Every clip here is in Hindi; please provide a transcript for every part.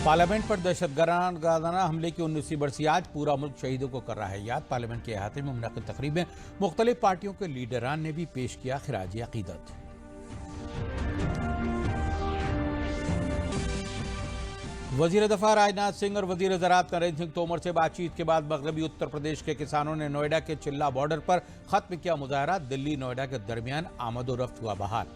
पार्लियामेंट पर दहशतगर्दाना हमले की 19वीं बरसी आज पूरा मुल्क शहीदों को कर रहा है याद। पार्लियामेंट के अहाते में मुनक़िद तकरीब में मुख्तलिफ पार्टियों के लीडरान ने भी पेश किया खिराज अकीदत। वजीर दफा राजनाथ सिंह और वजीर ज़राअत नरेंद्र सिंह तोमर से बातचीत के बाद मगरबी उत्तर प्रदेश के किसानों ने नोएडा के चिल्ला बॉर्डर पर खत्म किया मुजाहरा। दिल्ली नोएडा के दरमियान आमदोरफ्त हुआ बहाल।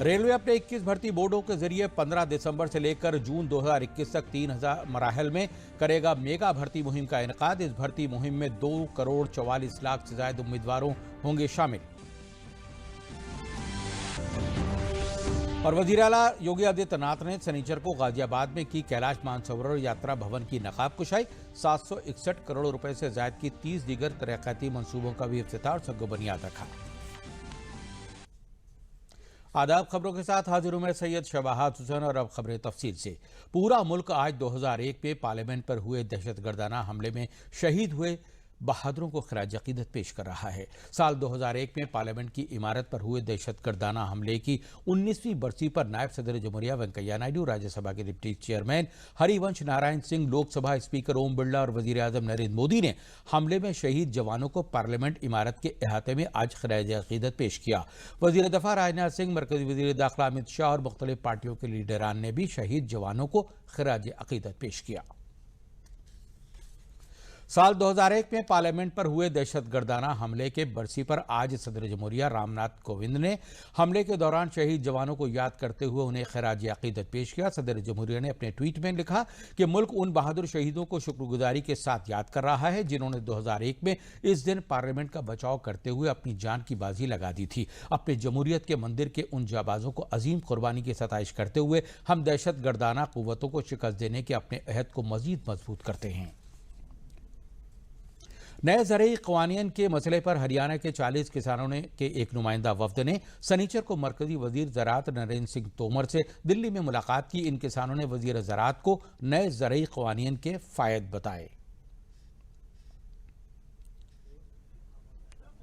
रेलवे अपने 21 भर्ती बोर्डों के जरिए 15 दिसंबर से लेकर जून 2021 तक 3000 मराहल में करेगा मेगा भर्ती मुहिम का इनेकाद। इस भर्ती मुहिम में 2 करोड़ 44 लाख से ज्यादा उम्मीदवारों होंगे शामिल। और वजीर आला योगी आदित्यनाथ ने शनिचर को गाजियाबाद में की कैलाश मानसरोवर यात्रा भवन की नकाब कुशाई। 761 करोड़ रुपए से ज्यादा की 30 दीगर तरक्याती मंसूबों का भी इफ्तिताह और सग्गो बुनियाद रखा। आदाब, खबरों के साथ हाजिर हूं मैं सैयद शबाहात हुसैन और अब खबरें तफसील से। पूरा मुल्क आज 2001 में पार्लियामेंट पर हुए दहशतगर्दाना हमले में शहीद हुए बहादुरों को खिराज अकीदत पेश कर रहा है। साल 2001 में पार्लियामेंट की इमारत पर हुए दहशतगर्दाना हमले की 19वीं बरसी पर नायब सदर जमहूरिया वेंकैया नायडू, राज्यसभा के deputy chairman Harivansh Narayan Singh, Lok Sabha speaker Om Birla और वजीर आजम नरेंद्र मोदी ने हमले में शहीद जवानों को पार्लियामेंट इमारत के अहाते में आज खिराज अकीदत पेश किया। वजीर दफा राजनाथ सिंह, मरकजी वजीर दाखिला अमित शाह और मुख्तलिफ पार्टियों के लीडरान ने भी शहीद जवानों को खिराज अकीदत पेश किया। साल 2001 में पार्लियामेंट पर हुए दहशतगर्दाना हमले के बरसी पर आज सदर जमहूरिया रामनाथ कोविंद ने हमले के दौरान शहीद जवानों को याद करते हुए उन्हें खिराज अकीदत पेश किया। सदर जमहूरिया ने अपने ट्वीट में लिखा कि मुल्क उन बहादुर शहीदों को शुक्रगुजारी के साथ याद कर रहा है जिन्होंने 2001 में इस दिन पार्लियामेंट का बचाव करते हुए अपनी जान की बाजी लगा दी थी। अपने जमहूरियत के मंदिर के उन जाबाजों को अजीम कुर्बानी की सताइश करते हुए हम दहशतगर्दाना कुव्वतों को शिकस्त देने के अपने अहद को मजीद मजबूत करते हैं। नए ज़रई क़वानीन के मसले पर हरियाणा के 40 किसानों ने के एक नुमाइंदा वफ्द ने सनीचर को मरकजी वजीर ज़राअत नरेंद्र सिंह तोमर से दिल्ली में मुलाकात की। इन किसानों ने वजीर ज़राअत को नए ज़रई क़वानीन के फ़ायदे बताए।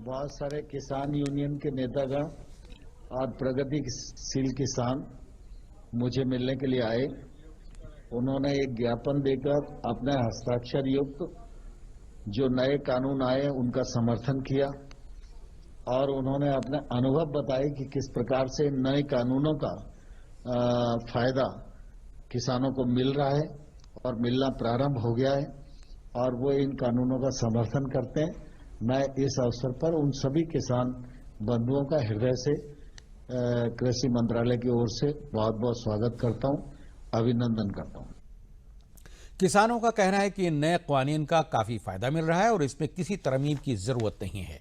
बहुत सारे किसान यूनियन के नेतागण और प्रगतिशील किसान मुझे मिलने के लिए आए। उन्होंने एक ज्ञापन देकर अपने हस्ताक्षर युक्त जो नए कानून आए उनका समर्थन किया और उन्होंने अपने अनुभव बताए कि किस प्रकार से नए कानूनों का फायदा किसानों को मिल रहा है और मिलना प्रारंभ हो गया है और वो इन कानूनों का समर्थन करते हैं। मैं इस अवसर पर उन सभी किसान बंधुओं का हृदय से कृषि मंत्रालय की ओर से बहुत बहुत स्वागत करता हूं, अभिनंदन करता हूं। किसानों का कहना है कि इन नए क़वानीन का काफी फायदा मिल रहा है और इसमें किसी तरमीम की जरूरत नहीं है।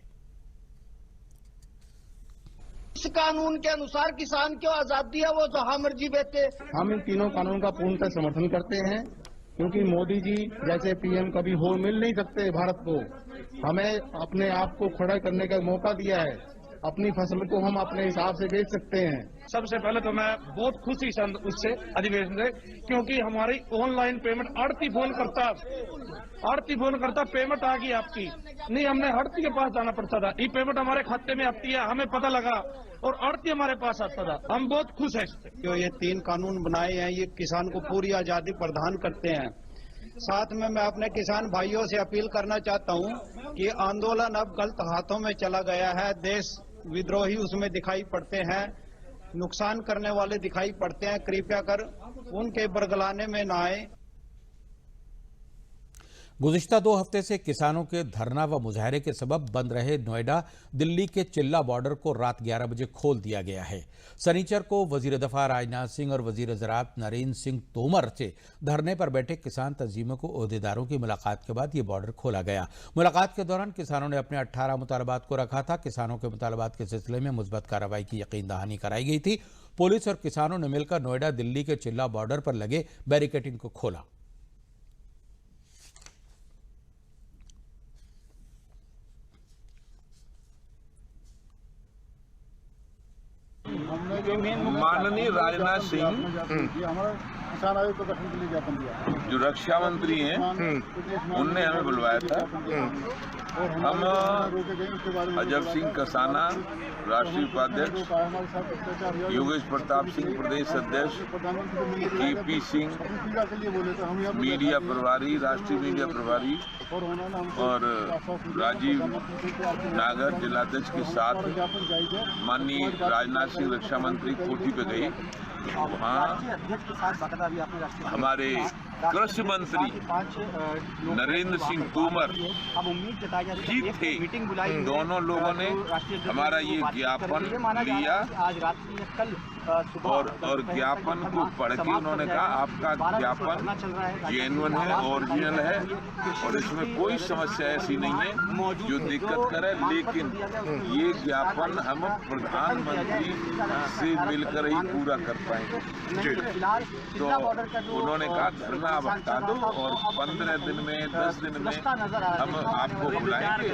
इस कानून के अनुसार किसान क्यों आजादी है वो जहां मर्जी बेचे। हम इन तीनों कानून का पूर्णतः समर्थन करते हैं क्योंकि मोदी जी जैसे पीएम कभी हो मिल नहीं सकते भारत को। हमें अपने आप को खड़ा करने का मौका दिया है। अपनी फसल को हम अपने हिसाब से बेच सकते हैं। सबसे पहले तो मैं बहुत खुशी उससे अधिवेशन से, क्योंकि हमारी ऑनलाइन पेमेंट आड़ती फोन करता पेमेंट आ गई आपकी, नहीं हमने आड़ती के पास जाना पड़ता था। ये पेमेंट हमारे खाते में आती है, हमें पता लगा और आड़ती हमारे पास आता था। हम बहुत खुश है इससे। जो ये 3 कानून बनाए हैं ये किसान को पूरी आजादी प्रदान करते हैं। साथ में मैं अपने किसान भाइयों से अपील करना चाहता हूं कि आंदोलन अब गलत हाथों में चला गया है। देश विद्रोही उसमें दिखाई पड़ते हैं, नुकसान करने वाले दिखाई पड़ते हैं। कृपया कर उनके बरगलाने में न आए। गुज़िश्ता 2 हफ्ते से किसानों के धरना व मुजाहरे के सबब बंद रहे नोएडा दिल्ली के चिल्ला बॉर्डर को रात 11 बजे खोल दिया गया है। शनिचर को वजीर दफा राजनाथ सिंह और वजीर ज़राअत नरेंद्र सिंह तोमर से धरने पर बैठे किसान तंजीमों को ओहदेदारों की मुलाकात के बाद ये बॉर्डर खोला गया। मुलाकात के दौरान किसानों ने अपने 18 मुतालबात को रखा था। किसानों के मुतालबात के सिलसिले में मुस्बत कार्रवाई की यकीन दहानी कराई गई थी। पुलिस और किसानों ने मिलकर नोएडा दिल्ली के चिल्ला बॉर्डर पर लगे बैरिकेडिंग को खोला। माननीय राजनाथ सिंह किसान आयोग को गठन के लिए ज्ञापन दिया। जो रक्षा मंत्री हैं उनने हमें बुलवाया था हम अजब सिंह कसाना, राष्ट्रीय उपाध्यक्ष, योगेश प्रताप सिंह प्रदेश अध्यक्ष, केपी सिंह मीडिया प्रभारी, राष्ट्रीय मीडिया प्रभारी और राजीव नागर जिलाध्यक्ष के साथ माननीय राजनाथ सिंह रक्षा मंत्री कोठी पे गए। वहाँ हमारे कृषि मंत्री नरेंद्र सिंह तोमर जी थे। दोनों लोगों ने हमारा ये ज्ञापन लिया और ज्ञापन को पढ़ के उन्होंने कहा आपका ज्ञापन जेन्युइन है, ओरिजिनल है और इसमें कोई समस्या ऐसी नहीं है जो दिक्कत करे, लेकिन ये ज्ञापन हम प्रधानमंत्री से मिलकर ही पूरा कर पाएंगे। तो उन्होंने कहा धरना आप हटा दो और 15 दिन में 10 दिन में हम आपको बुलाएंगे।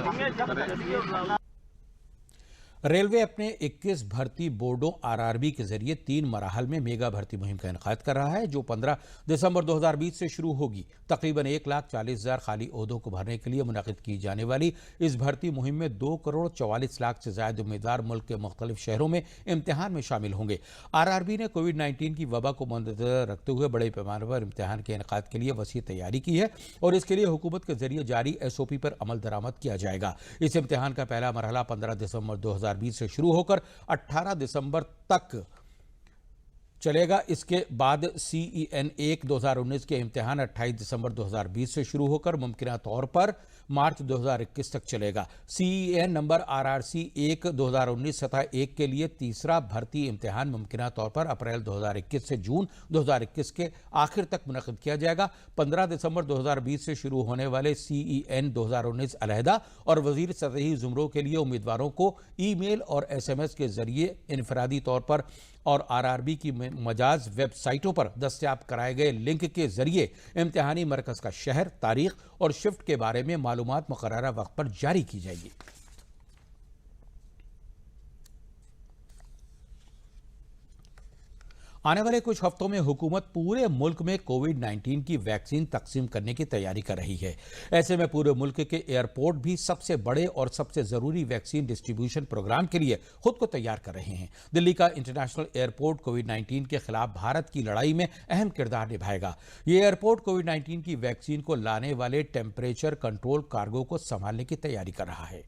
रेलवे अपने 21 भर्ती बोर्डों आरआरबी के जरिए 3 मराहल में मेगा भर्ती मुहिम का इनेकाद कर रहा है, जो 15 दिसंबर 2020 से शुरू होगी। तकरीबन 1,40,000 खाली ओहदों को भरने के लिए मुनक़िद की जाने वाली इस भर्ती मुहिम में 2,44,00,000 से ज्यादा उम्मीदवार मुल्क के मुख्तलिफ शहरों में इम्तिहान में शामिल होंगे। आरआरबी ने कोविड-19 की वबा को मद्देनजर रखते हुए बड़े पैमाने पर इम्तिहान के इनेकाद के लिए वसी तैयारी की है और इसके लिए हुकूमत के जरिए जारी SOP पर अमल दरामद किया जाएगा। इस इम्तिहान का पहला मरहला 15 दिसंबर 2020 से शुरू होकर 18 दिसंबर तक चलेगा। इसके बाद CEN 1 2019 के इम्तिहान 28 दिसंबर 2020 से शुरू होकर मुमकिना तौर पर मार्च 2021 तक चलेगा। CEN नंबर RRC 1 2019 सतह 1 के लिए तीसरा भर्ती इम्तिहान मुमकिना तौर पर अप्रैल 2021 से जून 2021 के आखिर तक मुनक़िद किया जाएगा। 15 दिसंबर 2020 से शुरू होने वाले CEN 2019 अलहदा और वजीर सतही ज़ुमरों के लिए उम्मीदवारों को ईमेल और SMS के जरिए इनफरादी तौर पर और आरआरबी की मजाज वेबसाइटों पर दस्तयाब कराए गए लिंक के जरिए इम्तिहानी मरकज का शहर, तारीख और शिफ्ट के बारे में मालूमात मुकर्ररा वक्त पर जारी की जाएगी। आने वाले कुछ हफ्तों में हुकूमत पूरे मुल्क में कोविड-19 की वैक्सीन तकसीम करने की तैयारी कर रही है। ऐसे में पूरे मुल्क के एयरपोर्ट भी सबसे बड़े और सबसे जरूरी वैक्सीन डिस्ट्रीब्यूशन प्रोग्राम के लिए खुद को तैयार कर रहे हैं। दिल्ली का इंटरनेशनल एयरपोर्ट कोविड-19 के खिलाफ भारत की लड़ाई में अहम किरदार निभाएगा। ये एयरपोर्ट कोविड-19 की वैक्सीन को लाने वाले टेम्परेचर कंट्रोल कार्गो को संभालने की तैयारी कर रहा है।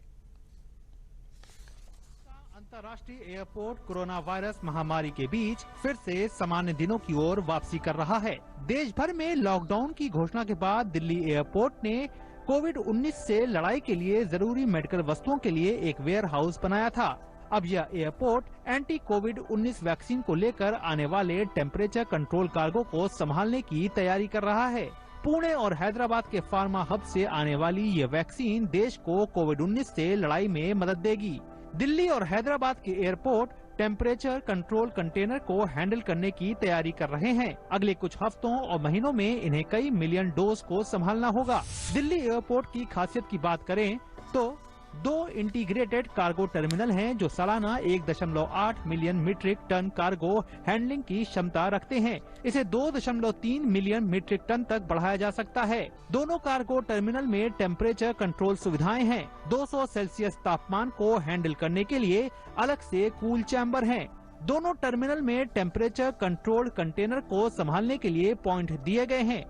अंतर्राष्ट्रीय एयरपोर्ट कोरोना वायरस महामारी के बीच फिर से सामान्य दिनों की ओर वापसी कर रहा है। देश भर में लॉकडाउन की घोषणा के बाद दिल्ली एयरपोर्ट ने कोविड-19 से लड़ाई के लिए जरूरी मेडिकल वस्तुओं के लिए एक वेयर हाउस बनाया था। अब यह एयरपोर्ट एंटी कोविड-19 वैक्सीन को लेकर आने वाले टेम्परेचर कंट्रोल कार्गो को संभालने की तैयारी कर रहा है। पुणे और हैदराबाद के फार्मा हब से आने वाली यह वैक्सीन देश को कोविड-19 से लड़ाई में मदद देगी। दिल्ली और हैदराबाद के एयरपोर्ट टेम्परेचर कंट्रोल कंटेनर को हैंडल करने की तैयारी कर रहे हैं। अगले कुछ हफ्तों और महीनों में इन्हें कई मिलियन डोज को संभालना होगा। दिल्ली एयरपोर्ट की खासियत की बात करें तो 2 इंटीग्रेटेड कार्गो टर्मिनल हैं जो सालाना 1.8 million metric tonne cargo handling की क्षमता रखते हैं। इसे 2.3 मिलियन मीट्रिक टन तक बढ़ाया जा सकता है। दोनों कार्गो टर्मिनल में टेम्परेचर कंट्रोल सुविधाएं हैं। 200 सेल्सियस तापमान को हैंडल करने के लिए अलग से कूल चैम्बर हैं। दोनों टर्मिनल में टेम्परेचर कंट्रोल कंटेनर को संभालने के लिए पॉइंट दिए गए हैं।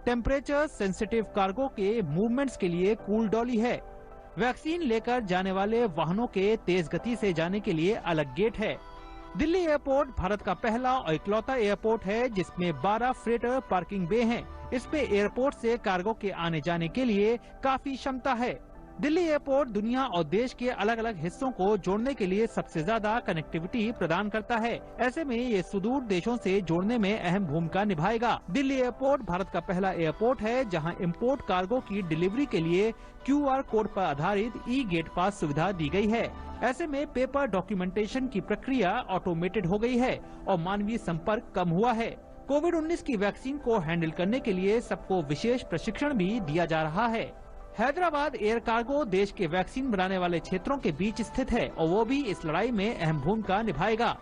टेम्परेचर सेंसिटिव कार्गो के मूवमेंट्स के लिए कूल डॉली है। वैक्सीन लेकर जाने वाले वाहनों के तेज गति से जाने के लिए अलग गेट है। दिल्ली एयरपोर्ट भारत का पहला और इकलौता एयरपोर्ट है जिसमें 12 फ्रेटर पार्किंग बे हैं। इसमें एयरपोर्ट से कार्गो के आने जाने के लिए काफी क्षमता है। दिल्ली एयरपोर्ट दुनिया और देश के अलग अलग हिस्सों को जोड़ने के लिए सबसे ज्यादा कनेक्टिविटी प्रदान करता है। ऐसे में ये सुदूर देशों से जोड़ने में अहम भूमिका निभाएगा। दिल्ली एयरपोर्ट भारत का पहला एयरपोर्ट है जहां इंपोर्ट कार्गो की डिलीवरी के लिए QR कोड पर आधारित ई-गेट पास सुविधा दी गई है। ऐसे में पेपर डॉक्यूमेंटेशन की प्रक्रिया ऑटोमेटेड हो गई है और मानवीय संपर्क कम हुआ है। कोविड-19 की वैक्सीन को हैंडल करने के लिए सबको विशेष प्रशिक्षण भी दिया जा रहा है। हैदराबाद एयर कार्गो देश के वैक्सीन बनाने वाले क्षेत्रों के बीच स्थित है और वो भी इस लड़ाई में अहम भूमिका निभाएगा।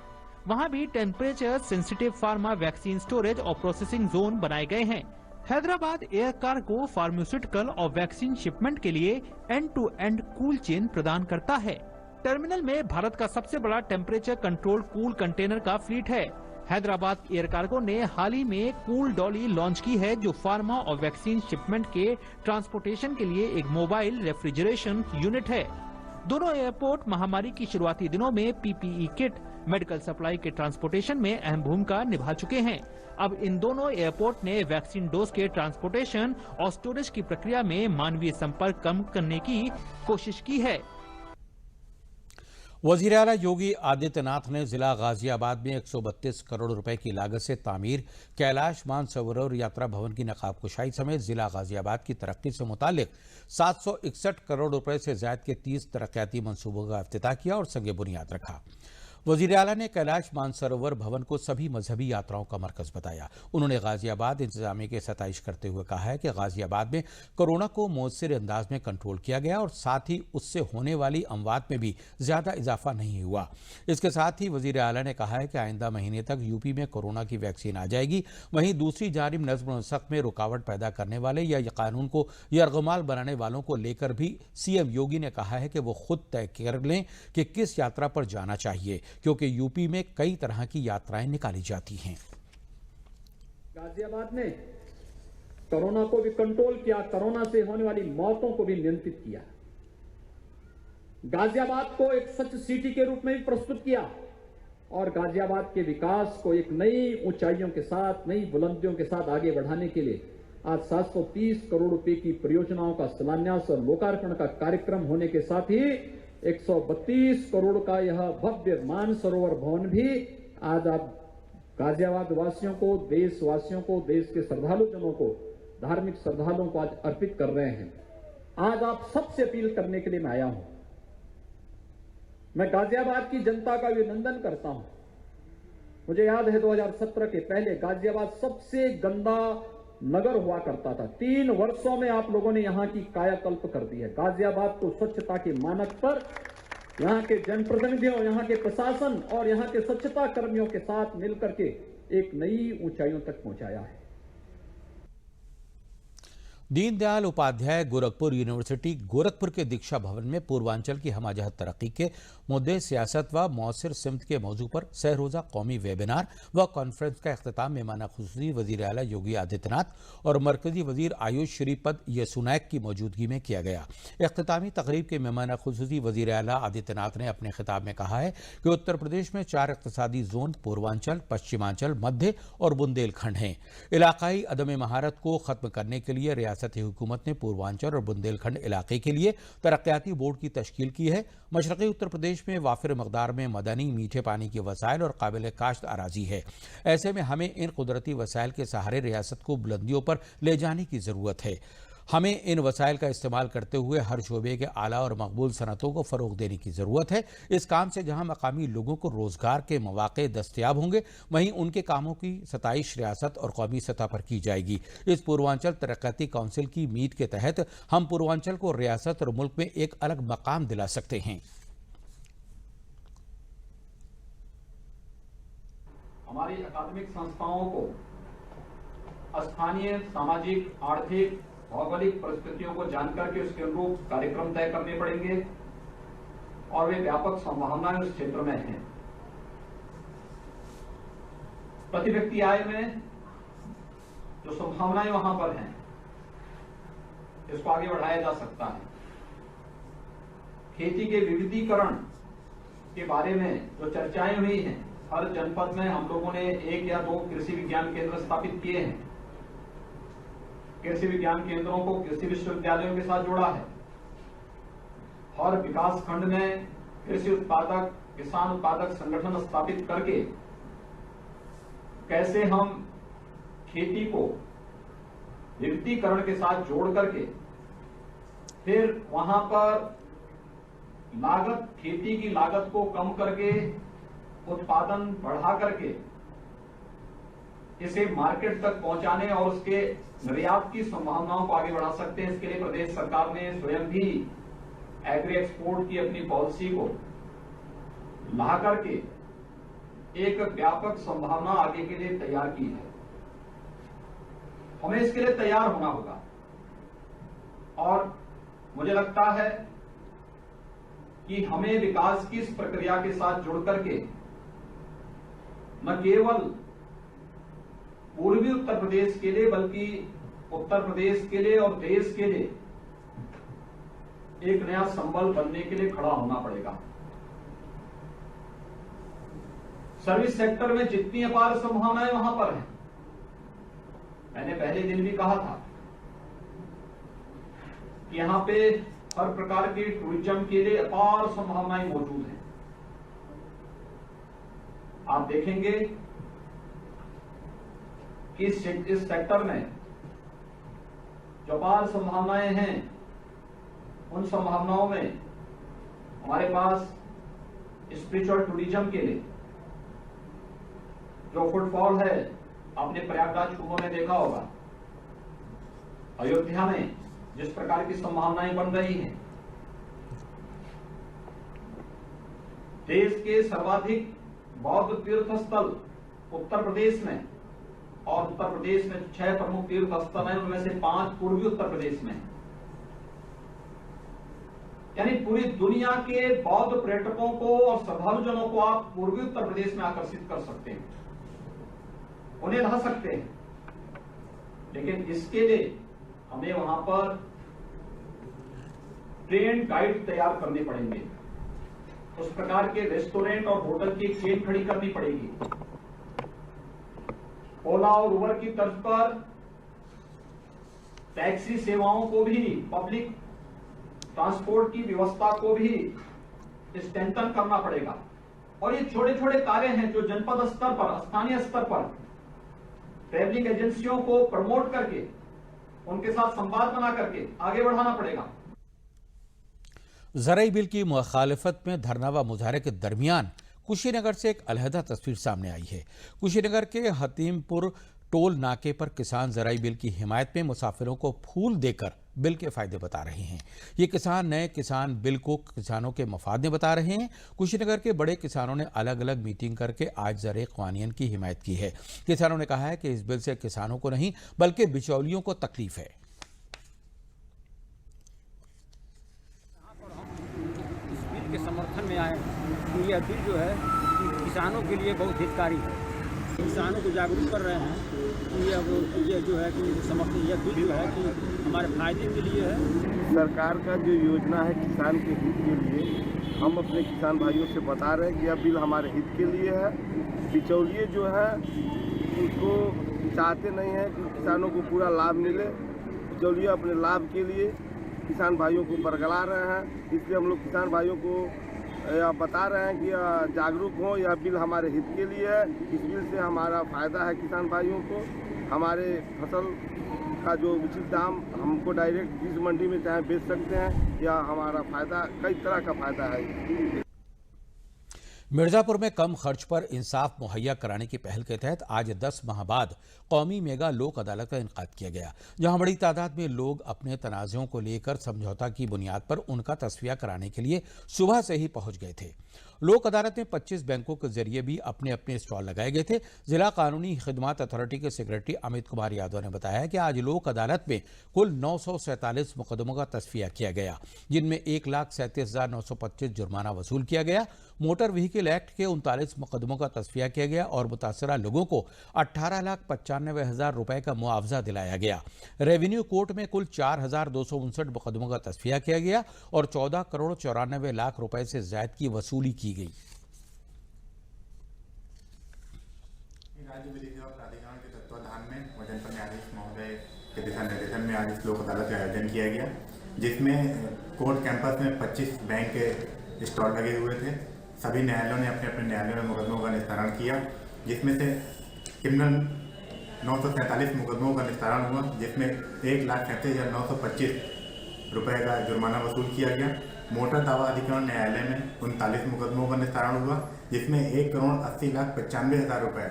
वहाँ भी temperature sensitive pharma vaccine storage और प्रोसेसिंग जोन बनाए गए हैं। हैदराबाद एयर कार्गो फार्मास्यूटिकल और वैक्सीन शिपमेंट के लिए end to end cool chain प्रदान करता है। टर्मिनल में भारत का सबसे बड़ा टेम्परेचर कंट्रोल कूल कंटेनर का फ्लीट है। हैदराबाद एयर कार्गो ने हाल ही में कूल डॉली लॉन्च की है, जो फार्मा और वैक्सीन शिपमेंट के ट्रांसपोर्टेशन के लिए एक मोबाइल रेफ्रिजरेशन यूनिट है। दोनों एयरपोर्ट महामारी की शुरुआती दिनों में पीपीई किट, मेडिकल सप्लाई के ट्रांसपोर्टेशन में अहम भूमिका निभा चुके हैं। अब इन दोनों एयरपोर्ट ने वैक्सीन डोज के ट्रांसपोर्टेशन और स्टोरेज की प्रक्रिया में मानवीय संपर्क कम करने की कोशिश की है। वजीर आला योगी आदित्यनाथ ने जिला गाजियाबाद में 132 करोड़ रुपए की लागत से तामीर कैलाश मानसरोवर यात्रा भवन की नकाबकुशाई समेत जिला गाजियाबाद की तरक्की से मुतालिक 761 करोड़ रुपए से ज्यादा के 30 तरक्याती मंसूबों का इफ्तिताह किया और संग बुनियाद रखा। वजीर आला ने कैलाश मानसरोवर भवन को सभी मजहबी यात्राओं का मरकज बताया। उन्होंने गाजियाबाद इंतजामिया की सताइश करते हुए कहा है कि गाजियाबाद में कोरोना को मौसर अंदाज में कंट्रोल किया गया और साथ ही उससे होने वाली अमवात में भी ज्यादा इजाफा नहीं हुआ। इसके साथ ही वजीर आला ने कहा है कि आइंदा महीने तक यूपी में कोरोना की वैक्सीन आ जाएगी। वहीं दूसरी जानिब नज़्म व नसक़ में रुकावट पैदा करने वाले या कानून को यरगमाल बनाने वालों को लेकर भी सीएम योगी ने कहा है कि वो खुद तय कर लें कि किस यात्रा पर जाना चाहिए, क्योंकि यूपी में कई तरह की यात्राएं निकाली जाती हैं। गाजियाबाद में कोरोना को भी कंट्रोल किया, कोरोना से होने वाली मौतों को भी नियंत्रित किया। गाजियाबाद को एक सच सिटी के रूप में भी प्रस्तुत किया और गाजियाबाद के विकास को एक नई ऊंचाइयों के साथ, नई बुलंदियों के साथ आगे बढ़ाने के लिए आज 730 करोड़ रुपए की परियोजनाओं का शिलान्यास और लोकार्पण का कार्यक्रम होने के साथ ही 132 करोड़ का यह भव्य मानसरोवर भवन भी आज आप गाजियाबाद वासियों को, देशवासियों को, देश के श्रद्धालुजनों को, धार्मिक श्रद्धालुओं को आज अर्पित कर रहे हैं। आज आप सबसे अपील करने के लिए मैं आया हूं। मैं गाजियाबाद की जनता का अभिनंदन करता हूं। मुझे याद है 2017 के पहले गाजियाबाद सबसे गंदा नगर हुआ करता था। 3 वर्षों में आप लोगों ने यहां की कायाकल्प कर दी है। गाजियाबाद को स्वच्छता के मानक पर यहां के जनप्रतिनिधियों, यहां के प्रशासन और यहां के स्वच्छता कर्मियों के साथ मिलकर के एक नई ऊंचाइयों तक पहुंचाया है। दीनदयाल उपाध्याय गोरखपुर यूनिवर्सिटी गोरखपुर के दीक्षा भवन में पूर्वांचल की हमाजहत तरक्की के मुद्दे, सियासत व मौसर सिमत के मौजू पर सह रोज़ा कौमी वेबिनार व कॉन्फ्रेंस का अख्तिताम मेहमान खुसूसी वज़ीर आला योगी आदित्यनाथ और मरकजी वज़ीर आयुष श्रीपद यसुनैक की मौजूदगी में किया गया। इख्तितामी तकरीब के मेहमान खुसूसी वज़ीर आला आदित्यनाथ ने अपने खिताब में कहा है कि उत्तर प्रदेश में 4 इक़्तिसादी जोन पूर्वांचल, पश्चिमांचल, मध्य और बुंदेलखंड हैं। इलाकाई अदम महारत को ख़त्म करने के लिए रियासती हुकूमत ने पूर्वांचल और बुंदेलखंड इलाके के लिए तरक्याती बोर्ड की तश्कील की है। मशरक़ी उत्तर प्रदेश में वाफिर मकदार में मदनी, मीठे पानी के वसाइल और काबिल काश्त अराजी है। ऐसे में हमें इन कुदरती वसाइल के सहारे रियासत को बुलंदियों पर ले जाने की ज़रूरत है। हमें इन वसाइल का इस्तेमाल करते हुए हर शोबे के आला और मकबूल सनतों को फ़रोग देने की ज़रूरत है। इस काम से जहां मकामी लोगों को रोज़गार के मौक़े दस्तयाब होंगे, वहीं उनके कामों की सताइश रियासत और कौमी सतह पर की जाएगी। इस पूर्वांचल तरक्याती काउंसिल की मीट के तहत हम पूर्वांचल को रियासत और मुल्क में एक अलग मकाम दिला सकते हैं। हमारी अकादमिक संस्थाओं को स्थानीय सामाजिक, आर्थिक, भौगोलिक परिस्थितियों को जानकर के उसके अनुरूप कार्यक्रम तय करने पड़ेंगे और वे व्यापक संभावनाएं उस क्षेत्र में हैं। प्रति व्यक्ति आय में जो संभावनाएं वहां पर हैं, इसको आगे बढ़ाया जा सकता है। खेती के विविधीकरण के बारे में जो चर्चाएं हुई हैं, हर जनपद में हम लोगों ने 1 या 2 कृषि विज्ञान केंद्र स्थापित किए हैं। कृषि विज्ञान केंद्रों को कृषि विश्वविद्यालयों के साथ जोड़ा है। हर विकास खंड में कृषि उत्पादक, किसान उत्पादक संगठन स्थापित करके कैसे हम खेती को विविधीकरण के साथ जोड़ करके फिर वहां पर लागत, खेती की लागत को कम करके उत्पादन बढ़ा करके इसे मार्केट तक पहुंचाने और उसके निर्यात की संभावनाओं को आगे बढ़ा सकते हैं। इसके लिए प्रदेश सरकार ने स्वयं भी एग्री एक्सपोर्ट की अपनी पॉलिसी को ला करके एक व्यापक संभावना आगे के लिए तैयार की है। हमें इसके लिए तैयार होना होगा। और मुझे लगता है कि हमें विकास की इस प्रक्रिया के साथ जुड़ करके न केवल पूर्वी उत्तर प्रदेश के लिए बल्कि उत्तर प्रदेश के लिए और देश के लिए एक नया संबल बनने के लिए खड़ा होना पड़ेगा। सर्विस सेक्टर में जितनी अपार संभावनाएं वहां पर हैं, मैंने पहले दिन भी कहा था कि यहां पे हर प्रकार के टूरिज्म के लिए अपार संभावनाएं मौजूद हैं। आप देखेंगे कि इस सेक्टर में जो अपार संभावनाएं हैं, उन संभावनाओं में हमारे पास स्पिरिचुअल टूरिज्म के लिए जो फुटफॉल है, आपने प्रयागराज कुंभ में देखा होगा, अयोध्या में जिस प्रकार की संभावनाएं बन रही हैं, देश के सर्वाधिक बौद्ध तीर्थ स्थल उत्तर प्रदेश में, और उत्तर प्रदेश में 6 प्रमुख तीर्थ स्थल हैं, उनमें से 5 पूर्वी उत्तर प्रदेश में। यानी पूरी दुनिया के बौद्ध पर्यटकों को और श्रद्धालुजनों को आप पूर्वी उत्तर प्रदेश में आकर्षित कर सकते हैं, उन्हें ला सकते हैं। लेकिन इसके लिए हमें वहां पर ट्रेन गाइड तैयार करने पड़ेंगे, उस प्रकार के रेस्टोरेंट और होटल की चेन खड़ी करनी पड़ेगी। ओला और उबर की तर्ज पर टैक्सी सेवाओं को भी, पब्लिक ट्रांसपोर्ट की व्यवस्था को भी स्ट्रेंथन करना पड़ेगा। और ये छोटे छोटे कार्य हैं जो जनपद स्तर पर, स्थानीय स्तर पर ट्रैवलिंग एजेंसियों को प्रमोट करके, उनके साथ संवाद बना करके आगे बढ़ाना पड़ेगा। ज़राई बिल की मुखालिफत में धरना व मुजाहरे के दरमियान कुशीनगर से एक अलहदा तस्वीर सामने आई है। कुशीनगर के हतीमपुर टोल नाके पर किसान ज़राई बिल की हिमायत में मुसाफिरों को फूल देकर बिल के फायदे बता रहे हैं। ये किसान नए किसान बिल को किसानों के मफाद में बता रहे हैं। कुशीनगर के बड़े किसानों ने अलग अलग मीटिंग करके आज ज़र क़वानीन की हिमायत की है। किसानों ने कहा है कि इस बिल से किसानों को नहीं बल्कि बिचौलियों को तकलीफ है। इस बिल के समर्थन में आए कि यह बिल जो है किसानों के लिए बहुत हितकारी है। किसानों को जागरूक कर रहे हैं कि ये जो है कि समर्थन, यह बिल जो है कि हमारे फायदे के लिए है। सरकार का जो योजना है किसान के हित के लिए, हम अपने किसान भाइयों से बता रहे हैं कि यह बिल हमारे हित के लिए है। बिचौलिए जो है उनको चाहते नहीं है कि किसानों को पूरा लाभ मिले। बिचौलिए अपने लाभ के लिए किसान भाइयों को बरगला रहे हैं। इसलिए हम लोग किसान भाइयों को बता रहे हैं कि जागरूक हो, यह बिल हमारे हित के लिए है। इस बिल से हमारा फ़ायदा है किसान भाइयों को। हमारे फसल का जो उचित दाम हमको डायरेक्ट बीज मंडी में चाहे बेच सकते हैं, या हमारा फ़ायदा, कई तरह का फ़ायदा है। मिर्ज़ापुर में कम खर्च पर इंसाफ मुहैया कराने की पहल के तहत आज 10 माह बाद कौमी मेगा लोक अदालत का इनकाद किया गया, जहां बड़ी तादाद में लोग अपने तनाज़ों को लेकर समझौता की बुनियाद पर उनका तस्फिया कराने के लिए सुबह से ही पहुंच गए थे। लोक अदालत में 25 बैंकों के जरिए भी अपने अपने स्टॉल लगाए गए थे। जिला कानूनी खिदमत अथॉरिटी के सेक्रेटरी अमित कुमार यादव ने बताया कि आज लोक अदालत में कुल 947 मुकदमों का तस्फिया किया गया, जिनमें 1,37,925 जुर्माना वसूल किया गया। मोटर व्हीकल एक्ट के 39 मुकदमों का तस्फिया किया गया और मुतासरा लोगों को 18,95,000 रुपए का मुआवजा दिलाया गया। रेवेन्यू कोर्ट में कुल 4,259 मुकदमों का तस्फिया किया गया और 14 करोड़ 94 लाख रुपए से ज्यादा की वसूली की गई। राज्य विधि सेवा प्राधिकरण के तत्वाधान में व जनपद न्यायाधीश महोदय के दिशा निर्देशन में आज इस लोक अदालत का आयोजन किया गया, जिसमें कोर्ट कैंपस में 25 बैंक के स्टॉल लगे हुए थे। सभी न्यायालयों ने अपने अपने न्यायालयों में मुकदमों का निस्तारण किया, जिसमें से क्रिमिनल 947 मुकदमों का निस्तारण हुआ, जिसमें 1,37,925 रुपए का जुर्माना वसूल किया गया। मोटर दावा अधिकरण न्यायालय में 39 मुकदमों का निस्तारण हुआ, जिसमें 1,80,95,000 रुपए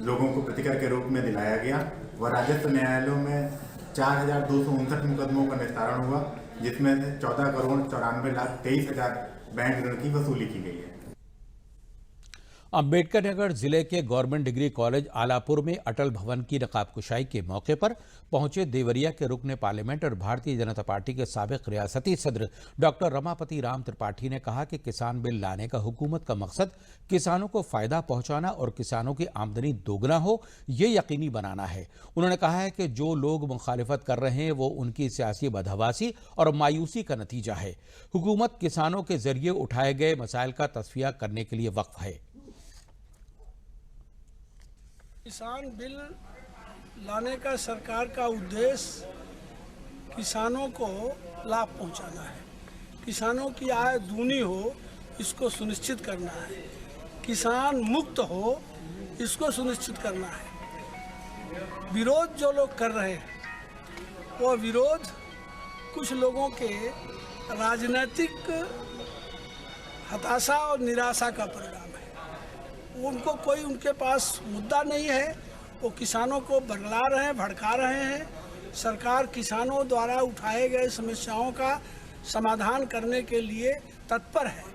लोगों को प्रतिकर के रूप में दिलाया गया। व राजस्व न्यायालयों में 4,259 मुकदमों का निस्तारण हुआ, जिसमें से 14 करोड़ 94,23,000 बैंक ऋण की वसूली की गई है। अम्बेडकर नगर जिले के गवर्नमेंट डिग्री कॉलेज आलापुर में अटल भवन की नकाबकुशाई के मौके पर पहुंचे देवरिया के रुकने पार्लियामेंट और भारतीय जनता पार्टी के साबिक रियासती सदर डॉक्टर रमापति राम त्रिपाठी ने कहा कि किसान बिल लाने का हुकूमत का मकसद किसानों को फायदा पहुंचाना और किसानों की आमदनी दोगुना हो ये यकीनी बनाना है। उन्होंने कहा है कि जो लोग मुखालिफत कर रहे हैं वो उनकी सियासी बदहवासी और मायूसी का नतीजा है। हुकूमत किसानों के जरिए उठाए गए मसाइल का तस्फिया करने के लिए वक्फ है। किसान बिल लाने का सरकार का उद्देश्य किसानों को लाभ पहुंचाना है, किसानों की आय दूनी हो इसको सुनिश्चित करना है, किसान मुक्त हो इसको सुनिश्चित करना है। विरोध जो लोग कर रहे हैं वो विरोध कुछ लोगों के राजनीतिक हताशा और निराशा का परिणाम है। उनको कोई उनके पास मुद्दा नहीं है, वो किसानों को बरला रहे हैं, भड़का रहे हैं। सरकार किसानों द्वारा उठाए गए समस्याओं का समाधान करने के लिए तत्पर है।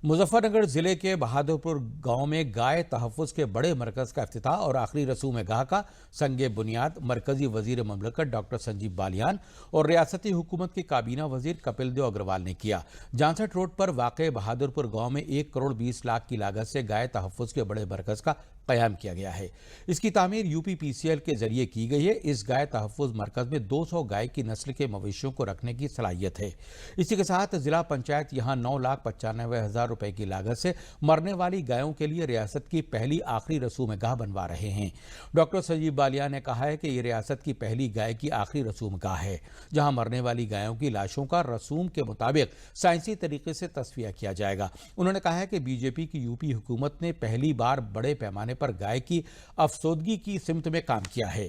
मुजफ्फरनगर जिले के बहादुरपुर गांव में गाय तहफ़्फ़ुज़ के बड़े मरकज़ का इफ्तिताह और आखिरी रसूम गाह का संगे बुनियाद मरकजी वजीर ममलकत डॉक्टर संजीव बालियान और रियासती हुकूमत के काबीना वजीर कपिल देव अग्रवाल ने किया। जानसठ रोड पर वाक़े बहादुरपुर गांव में 1 करोड़ 20 लाख की लागत से गाय तहफ़्फ़ुज़ के बड़े मरकज़ का क़याम किया गया है। इसकी तामीर यूपीपीसीएल के जरिए की गई है। इस गाय तहफ़्फ़ुज़ मरकज़ में 200 गाय की नस्ल के मवेशियों को रखने की सलाहियत है। इसी के साथ जिला पंचायत यहाँ 9,95,000 रुपए की लागत से मरने वाली गायों के लिए रियासत की पहली आखिरी रसूम गाह बनवा रहे हैं। डॉक्टर संजीव बालियान ने कहा है कि ये रियासत की पहली गाय की आखिरी रसूम गाह है, जहां मरने वाली गायों की लाशों का रसूम के मुताबिक साइंसी तरीके से तस्फिया किया जाएगा। उन्होंने कहा है कि बीजेपी की यूपी हुकूमत ने पहली बार बड़े पैमाने पर गाय की अफसोदगी की सिमत में काम किया है।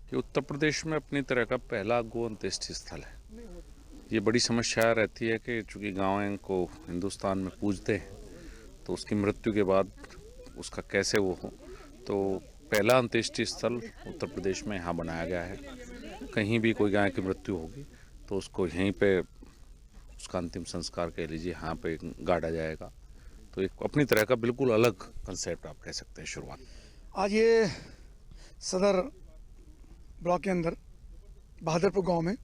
ये उत्तर प्रदेश में अपनी तरह का पहला गो अंत्येष्टि स्थल है। ये बड़ी समस्या रहती है कि चूंकि गायों को हिंदुस्तान में पूजते हैं तो उसकी मृत्यु के बाद उसका कैसे वो हो, तो पहला अंत्येष्टि स्थल उत्तर प्रदेश में यहाँ बनाया गया है। कहीं भी कोई गाय की मृत्यु होगी तो उसको यहीं पे उसका अंतिम संस्कार कह लीजिए यहाँ पे गाड़ा जाएगा। तो एक अपनी तरह का बिल्कुल अलग कंसेप्ट आप कह सकते हैं शुरुआत। आज ये सदर ब्लॉक के अंदर बहादुरपुर गांव में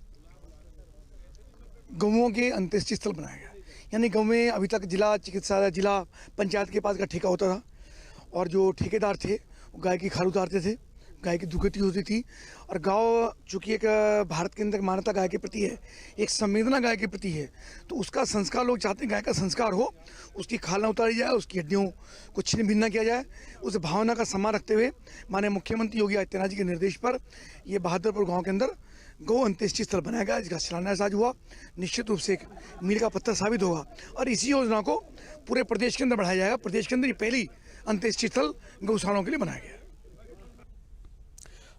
गौओं के अंत्येष्टि स्थल बनाया गया। यानी गौ में अभी तक जिला चिकित्सालय, जिला पंचायत के पास का ठेका होता था और जो ठेकेदार थे वो गाय की खाल उतारते थे, गाय की दुर्गति होती थी। और गांव चूँकि एक भारत के अंदर मान्यता गाय के प्रति है, एक संवेदना गाय के प्रति है, तो उसका संस्कार लोग चाहते हैं गाय का संस्कार हो, उसकी खाल ना उतारी जाए, उसकी हड्डियों को छिन्न भिन्न किया जाए। उस भावना का सम्मान रखते हुए माननीय मुख्यमंत्री योगी आदित्यनाथ जी के निर्देश पर ये बहादुरपुर गाँव के अंदर गौ अंत्येष्टि स्थल बनाया गया, जिसका शिलान्यास आज हुआ। निश्चित रूप से एक मील का पत्थर साबित होगा और इसी योजना को पूरे प्रदेश के अंदर बढ़ाया जाएगा। प्रदेश के अंदर ये पहली अंत्येष्टि स्थल गौशालाओं के लिए बनाया गया।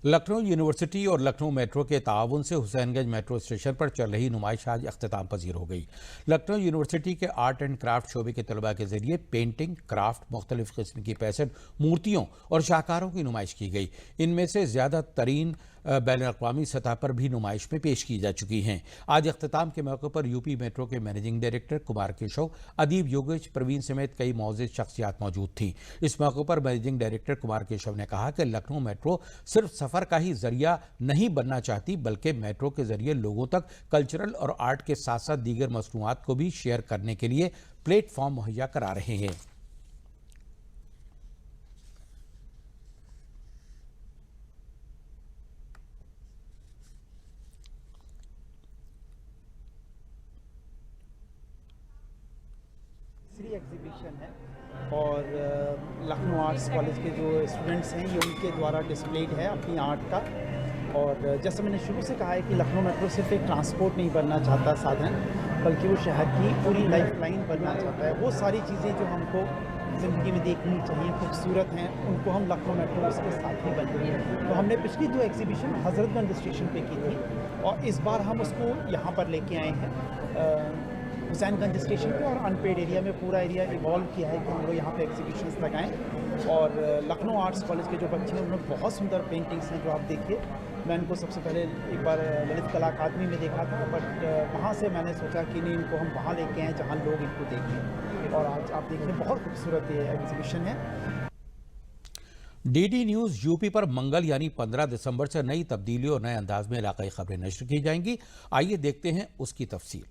लखनऊ यूनिवर्सिटी और लखनऊ मेट्रो के ताउन से हुसैनगंज मेट्रो स्टेशन पर चल रही नुमाइश आज अख्तिताम पजीर हो गई। लखनऊ यूनिवर्सिटी के आर्ट एंड क्राफ्ट शोबे के तलबा के जरिए पेंटिंग, क्राफ्ट, मुख्तलिफ किस्म की पैसेट, मूर्तियों और शाहकारों की नुमाइश की गई। इनमें से ज़्यादा तरीन बैनुल-अक़वामी सतह पर भी नुमाइश में पेश की जा चुकी हैं। आज अख्तिताम के मौके पर यूपी मेट्रो के मैनेजिंग डायरेक्टर कुमार केशव, अदीब योगेश प्रवीण समेत कई मौजूद शख्सियात मौजूद थीं। इस मौके पर मैनेजिंग डायरेक्टर कुमार केशव ने कहा कि लखनऊ मेट्रो सिर्फ सफ़र का ही जरिया नहीं बनना चाहती, बल्कि मेट्रो के जरिए लोगों तक कल्चरल और आर्ट के साथ साथ दीगर मसनूआत को भी शेयर करने के लिए प्लेटफॉर्म मुहैया करा रहे हैं। एग्जीबिशन है और लखनऊ आर्ट्स कॉलेज के जो स्टूडेंट्स हैं ये उनके द्वारा डिस्प्लेड है अपनी आर्ट का। और जैसे मैंने शुरू से कहा है कि लखनऊ मेट्रो सिर्फ एक ट्रांसपोर्ट नहीं बनना चाहता साधन, बल्कि वो शहर की पूरी लाइफलाइन बनना चाहता है। वो सारी चीज़ें जो हमको ज़िंदगी में देखनी चाहिए, खूबसूरत हैं, उनको हम लखनऊ मेट्रो उसके साथ ही बन रही है। तो हमने पिछली जो एग्जीबिशन हज़रतगंज स्टेशन पे की थी और इस बार हम उसको यहाँ पर लेके आए हैं हुसैनगंज स्टेशन पे, और अनपेड एरिया में पूरा एरिया इवॉल्व किया है कि हम लोग यहाँ पे एग्जीबिशंस लगाएं। और लखनऊ आर्ट्स कॉलेज के जो बच्चे हैं उन्होंने बहुत सुंदर पेंटिंग्स हैं जो आप देखिए, मैं इनको सबसे पहले एक बार ललित कला अकादमी में देखा था, बट वहाँ से मैंने सोचा कि नहीं, इनको हम वहाँ लेके आएँ जहाँ लोग इनको देखें। और आज आप देख रहे हैं बहुत खूबसूरत ये एग्जीबिशन है। डीडी न्यूज यूपी पर मंगल यानी 15 दिसंबर से नई तब्दीली और नए अंदाज में इलाकाई खबरें नश्र की जाएंगी। आइए देखते हैं उसकी तफसील।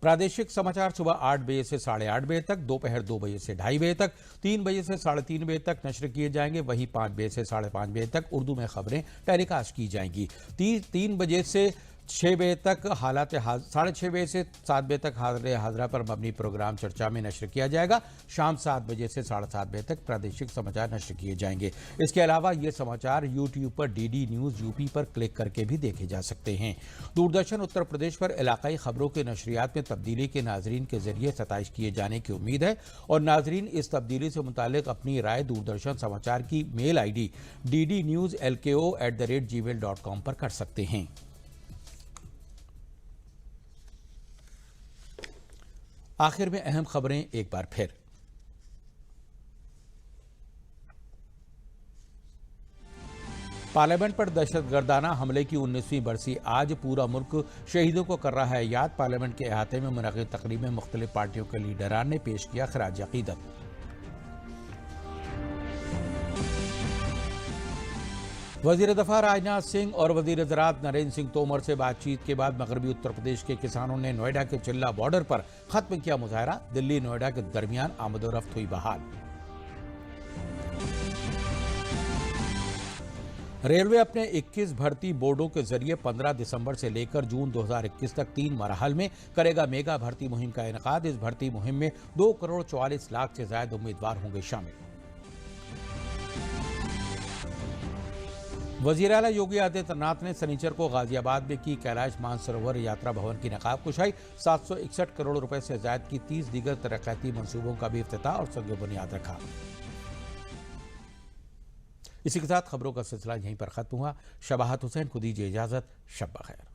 प्रादेशिक समाचार सुबह 8 बजे से 8:30 बजे तक, दोपहर 2 बजे से 2:30 बजे तक, 3 बजे से 3:30 बजे तक नश्र किए जाएंगे। वहीं 5 बजे से 5:30 बजे तक उर्दू में खबरें टेलीकास्ट की जाएंगी। 3 बजे से 6 बजे तक 6:30 बजे से 7 बजे तक हाजरा पर मबनी प्रोग्राम चर्चा में नश्र किया जाएगा। शाम 7 बजे से 7:30 बजे तक प्रादेशिक समाचार नश्र किए जाएंगे। इसके अलावा ये समाचार यूट्यूब पर डीडी न्यूज यूपी पर क्लिक करके भी देखे जा सकते हैं। दूरदर्शन उत्तर प्रदेश पर इलाकाई खबरों के नशरियात में तब्दीली के नाजरीन के जरिए 27 किए जाने की उम्मीद है और नाजरीन इस तब्दीली से मुतालिक अपनी राय दूरदर्शन समाचार की मेल ID ddnewslko@gmail.com पर कर सकते हैं। आखिर में अहम खबरें एक बार फिर। पार्लियामेंट पर दहशतगर्दाना हमले की 19वीं बरसी आज पूरा मुल्क शहीदों को कर रहा है याद। पार्लियामेंट के अहाते में मुनक़िद तकरीब में मुख्तलिफ पार्टियों के लीडरान ने पेश किया खराज अक़ीदत। वजीर दफा राजनाथ सिंह और वजीर ज़राअत नरेंद्र सिंह तोमर से बातचीत के बाद मगरबी उत्तर प्रदेश के किसानों ने नोएडा के चिल्ला बॉर्डर पर खत्म किया मुजाहरा। दिल्ली नोएडा के दरमियान आमदोरफ्त हुई बहाल। रेलवे अपने 21 भर्ती बोर्डों के जरिए 15 दिसंबर से लेकर जून 2021 तक 3 मरहल में करेगा मेगा भर्ती मुहिम का इनेकाद। इस भर्ती मुहिम में 2,44,00,000 से ज्यादा उम्मीदवार होंगे शामिल। वज़ीर आला योगी आदित्यनाथ ने सनीचर को गाजियाबाद में की कैलाश मानसरोवर यात्रा भवन की नकाब कुशाई। 761 करोड़ रुपए से ज्यादा की 30 दीगर तरक्याती मंसूबों का भी इफ्तिताह और संग बुनियाद रखा। इसी के साथ खबरों का सिलसिला यहीं पर खत्म हुआ। शबाहत हुसैन को दीजिए इजाजत। शब बखैर।